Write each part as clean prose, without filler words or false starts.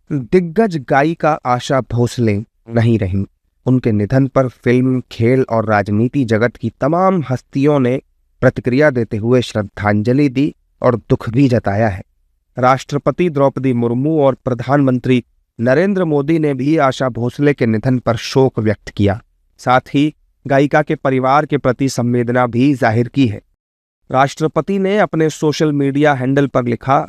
दिग्गज गायिका आशा भोसले नहीं रहीं। उनके निधन पर फिल्म, खेल और राजनीति जगत की तमाम हस्तियों ने प्रतिक्रिया देते हुए श्रद्धांजलि दी और दुख भी जताया है। राष्ट्रपति द्रौपदी मुर्मू और प्रधानमंत्री नरेंद्र मोदी ने भी आशा भोसले के निधन पर शोक व्यक्त किया। साथ ही गायिका के परिवार के प्रति संवेदना भी जाहिर की है। राष्ट्रपति ने अपने सोशल मीडिया हैंडल पर लिखा,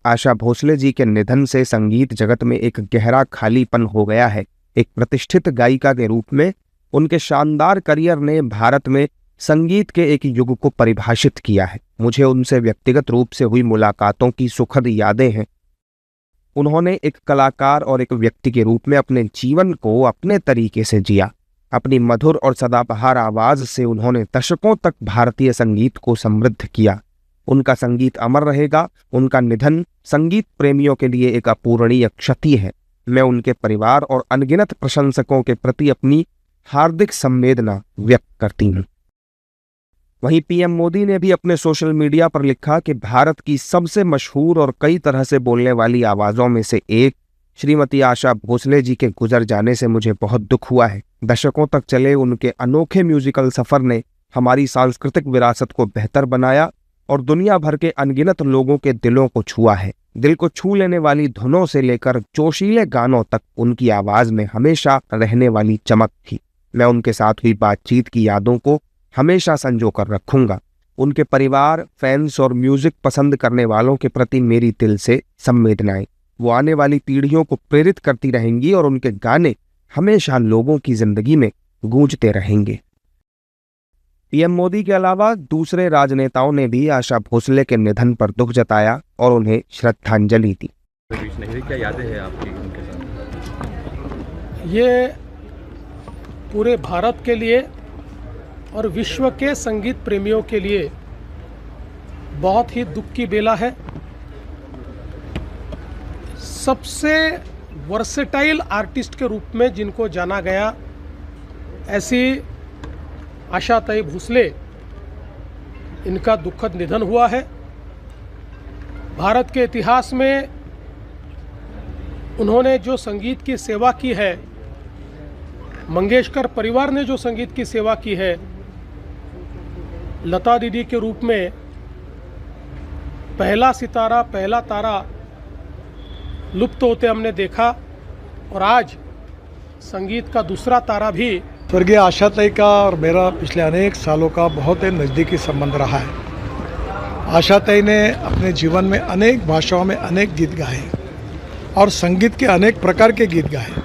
आशा भोसले जी के निधन से संगीत जगत में एक गहरा खालीपन हो गया है। एक प्रतिष्ठित गायिका के रूप में उनके शानदार करियर ने भारत में संगीत के एक युग को परिभाषित किया है। मुझे उनसे व्यक्तिगत रूप से हुई मुलाकातों की सुखद यादें हैं। उन्होंने एक कलाकार और एक व्यक्ति के रूप में अपने जीवन को अपने तरीके से जिया। अपनी मधुर और सदाबहार आवाज से उन्होंने दशकों तक भारतीय संगीत को समृद्ध किया। उनका संगीत अमर रहेगा। उनका निधन संगीत प्रेमियों के लिए एक अपूरणीय क्षति है। मैं उनके परिवार और अनगिनत प्रशंसकों के प्रति अपनी हार्दिक संवेदना व्यक्त करती हूँ। वहीं पीएम मोदी ने भी अपने सोशल मीडिया पर लिखा कि भारत की सबसे मशहूर और कई तरह से बोलने वाली आवाज़ों में से एक श्रीमती आशा भोसले जी के गुजर जाने से मुझे बहुत दुख हुआ है। दशकों तक चले उनके अनोखे म्यूजिकल सफ़र ने हमारी सांस्कृतिक विरासत को बेहतर बनाया और दुनिया भर के अनगिनत लोगों के दिलों को छुआ है। दिल को छू लेने वाली धुनों से लेकर जोशीले गानों तक उनकी आवाज़ में हमेशा रहने वाली चमक थी। मैं उनके साथ हुई बातचीत की यादों को हमेशा संजो कर रखूंगा। उनके परिवार, फैंस और म्यूजिक पसंद करने वालों के प्रति मेरी दिल से संवेदनाएं। वो आने वाली पीढ़ियों को प्रेरित करती रहेंगी और उनके गाने हमेशा लोगों की जिंदगी में गूंजते रहेंगे। पीएम मोदी के अलावा दूसरे राजनेताओं ने भी आशा भोसले के निधन पर दुख जताया और उन्हें श्रद्धांजलि दी। क्या यादें हैं आपकी उनके साथ? ये पूरे भारत के लिए और विश्व के संगीत प्रेमियों के लिए बहुत ही दुख की बेला है। सबसे वर्सेटाइल आर्टिस्ट के रूप में जिनको जाना गया, ऐसी आशाताई भोसले, इनका दुखद निधन हुआ है। भारत के इतिहास में उन्होंने जो संगीत की सेवा की है, मंगेशकर परिवार ने जो संगीत की सेवा की है, लता दीदी के रूप में पहला सितारा, पहला तारा लुप्त होते हमने देखा और आज संगीत का दूसरा तारा भी। स्वर्गीय आशाताई का और मेरा पिछले अनेक सालों का बहुत ही नज़दीकी संबंध रहा है। आशाताई ने अपने जीवन में अनेक भाषाओं में अनेक गीत गाए और संगीत के अनेक प्रकार के गीत गाए।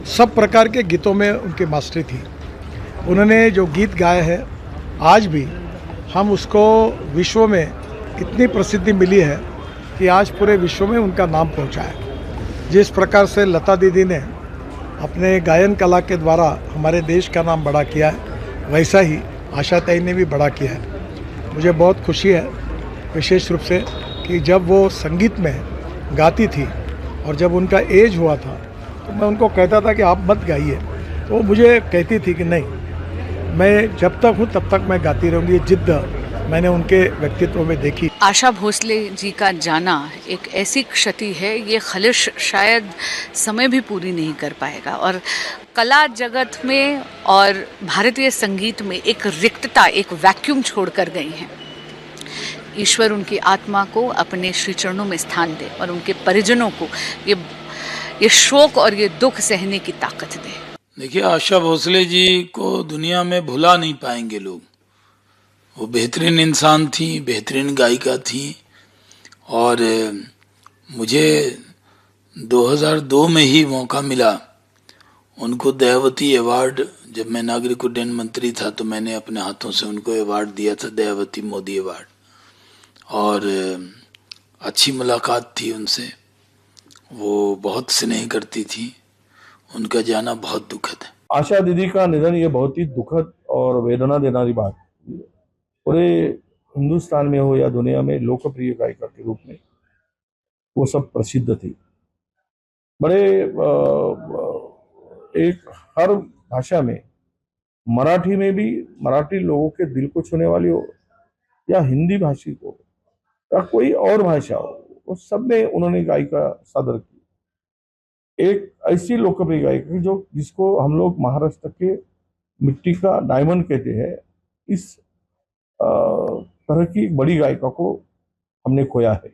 सब प्रकार के गीतों में उनकी मास्टरी थी। उन्होंने जो गीत गाए हैं, आज भी हम उसको विश्व में इतनी प्रसिद्धि मिली है कि आज पूरे विश्व में उनका नाम पहुंचा है। जिस प्रकार से लता दीदी ने अपने गायन कला के द्वारा हमारे देश का नाम बड़ा किया है, वैसा ही आशाताई ने भी बड़ा किया है। मुझे बहुत खुशी है विशेष रूप से कि जब वो संगीत में गाती थी और जब उनका एज हुआ था तो मैं उनको कहता था कि आप मत गाइए, तो वो मुझे कहती थी कि नहीं, मैं जब तक हूँ तब तक मैं गाती रहूँगी। जिद्द मैंने उनके व्यक्तित्व में देखी। आशा भोसले जी का जाना एक ऐसी क्षति है, ये खलिश शायद समय भी पूरी नहीं कर पाएगा और कला जगत में और भारतीय संगीत में एक रिक्तता, एक वैक्यूम छोड़ कर गई हैं। ईश्वर उनकी आत्मा को अपने श्री चरणों में स्थान दे और उनके परिजनों को ये शोक और ये दुख सहने की ताकत दे। देखिए, आशा भोसले जी को दुनिया में भुला नहीं पाएंगे लोग। वो बेहतरीन इंसान थी, बेहतरीन गायिका थी और मुझे 2002 में ही मौका मिला उनको दयावती अवार्ड, जब मैं नागरिक उड्डयन मंत्री था तो मैंने अपने हाथों से उनको अवार्ड दिया था, दयावती मोदी अवार्ड। और अच्छी मुलाकात थी उनसे, वो बहुत स्नेह करती थी। उनका जाना बहुत दुखद है। आशा दीदी का निधन ये बहुत ही दुखद और वेदना देने बात। पूरे हिंदुस्तान में हो या दुनिया में लोकप्रिय गायिका के रूप में वो सब प्रसिद्ध थी। बड़े एक हर भाषा में, मराठी में भी, मराठी लोगों के दिल को छूने वाली हो या हिंदी भाषी को या कोई और भाषा हो, उस सब में उन्होंने गायिका सादर की। एक ऐसी लोकप्रिय गायिका जो जिसको हम लोग महाराष्ट्र के मिट्टी का डायमंड कहते हैं, इस तरह की बड़ी गायिका को हमने खोया है।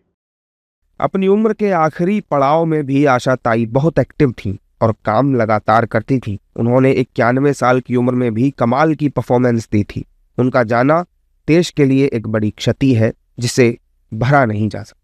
अपनी उम्र के आखिरी पड़ाव में भी आशा ताई बहुत एक्टिव थी और काम लगातार करती थी। उन्होंने 91 साल की उम्र में भी कमाल की परफॉर्मेंस दी थी। उनका जाना देश के लिए एक बड़ी क्षति है जिसे भरा नहीं जा सकता।